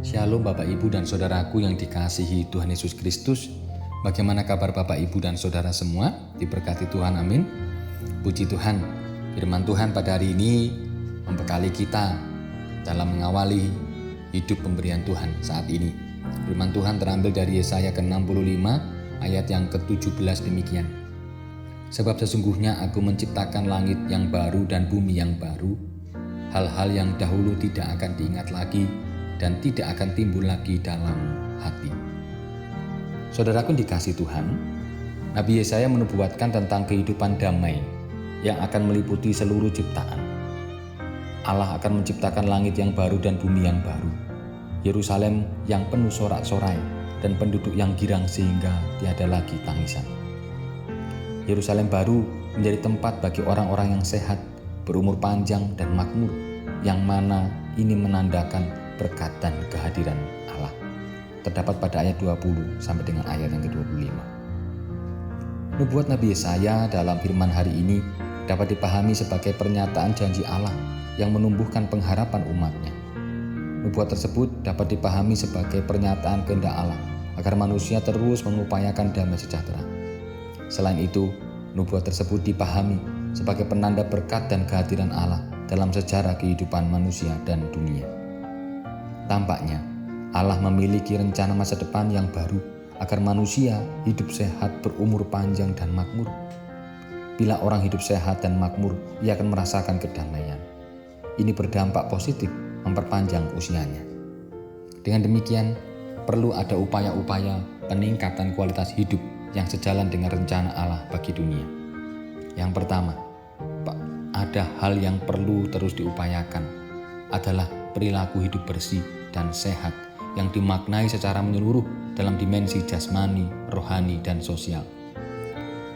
Shalom Bapak Ibu dan Saudaraku yang dikasihi Tuhan Yesus Kristus. Bagaimana kabar Bapak Ibu dan Saudara semua? Diberkati Tuhan, amin. Puji Tuhan, firman Tuhan pada hari ini membekali kita dalam mengawali hidup pemberian Tuhan saat ini. Firman Tuhan terambil dari Yesaya ke-65 ayat yang ke-17 demikian. Sebab sesungguhnya aku menciptakan langit yang baru dan bumi yang baru. Hal-hal yang dahulu tidak akan diingat lagi dan tidak akan timbul lagi dalam hati. Saudaraku dikasih Tuhan, Nabi Yesaya menubuatkan tentang kehidupan damai yang akan meliputi seluruh ciptaan. Allah akan menciptakan langit yang baru dan bumi yang baru, Yerusalem yang penuh sorak-sorai dan penduduk yang girang sehingga tiada lagi tangisan. Yerusalem baru menjadi tempat bagi orang-orang yang sehat, berumur panjang dan makmur, yang mana ini menandakan berkat dan kehadiran Allah. Terdapat pada ayat 20 sampai dengan ayat yang ke-25. Nubuat Nabi Yesaya dalam firman hari ini dapat dipahami sebagai pernyataan janji Allah yang menumbuhkan pengharapan umatnya. Nubuat tersebut dapat dipahami sebagai pernyataan kehendak Allah agar manusia terus mengupayakan damai sejahtera. Selain itu, nubuat tersebut dipahami sebagai penanda berkat dan kehadiran Allah dalam sejarah kehidupan manusia dan dunia. Tampaknya Allah memiliki rencana masa depan yang baru agar manusia hidup sehat, berumur panjang dan makmur. Bila orang hidup sehat dan makmur, ia akan merasakan kedamaian. Ini berdampak positif memperpanjang usianya. Dengan demikian, perlu ada upaya-upaya peningkatan kualitas hidup yang sejalan dengan rencana Allah bagi dunia. Yang pertama, ada hal yang perlu terus diupayakan adalah perilaku hidup bersih dan sehat yang dimaknai secara menyeluruh dalam dimensi jasmani, rohani, dan sosial.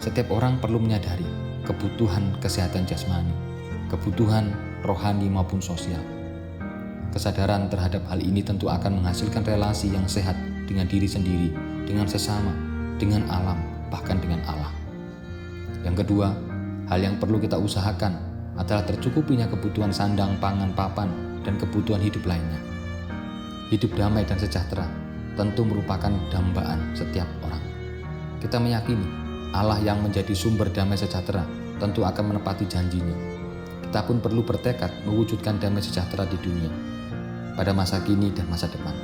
Setiap orang perlu menyadari kebutuhan kesehatan jasmani, kebutuhan rohani maupun sosial. Kesadaran terhadap hal ini tentu akan menghasilkan relasi yang sehat dengan diri sendiri, dengan sesama, dengan alam, bahkan dengan Allah. Yang kedua, hal yang perlu kita usahakan adalah tercukupinya kebutuhan sandang, pangan, papan, dan kebutuhan hidup lainnya. Hidup damai dan sejahtera tentu merupakan dambaan setiap orang. Kita meyakini Allah yang menjadi sumber damai sejahtera tentu akan menepati janjinya. Kita pun perlu bertekad mewujudkan damai sejahtera di dunia pada masa kini dan masa depan.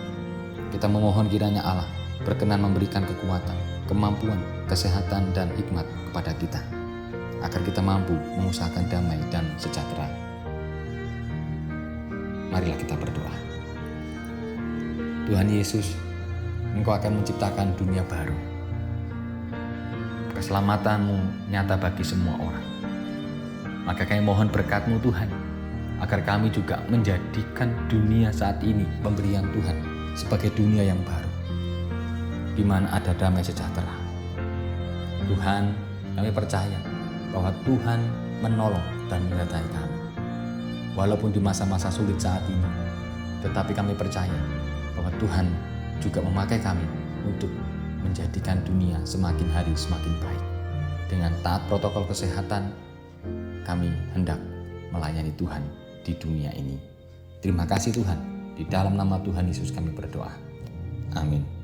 Kita memohon kiranya Allah berkenan memberikan kekuatan, kemampuan, kesehatan, dan hikmat kepada kita agar kita mampu mengusahakan damai dan sejahtera. Marilah kita berdoa. Tuhan Yesus, Engkau akan menciptakan dunia baru. Keselamatan-Mu nyata bagi semua orang. Maka kami mohon berkat-Mu Tuhan, agar kami juga menjadikan dunia saat ini pemberian Tuhan sebagai dunia yang baru, di mana ada damai sejahtera. Tuhan, kami percaya bahwa Tuhan menolong dan menyertai kami. Walaupun di masa-masa sulit saat ini, tetapi kami percaya bahwa Tuhan juga memakai kami untuk menjadikan dunia semakin hari semakin baik. Dengan taat protokol kesehatan, kami hendak melayani Tuhan di dunia ini. Terima kasih Tuhan, di dalam nama Tuhan Yesus kami berdoa. Amin.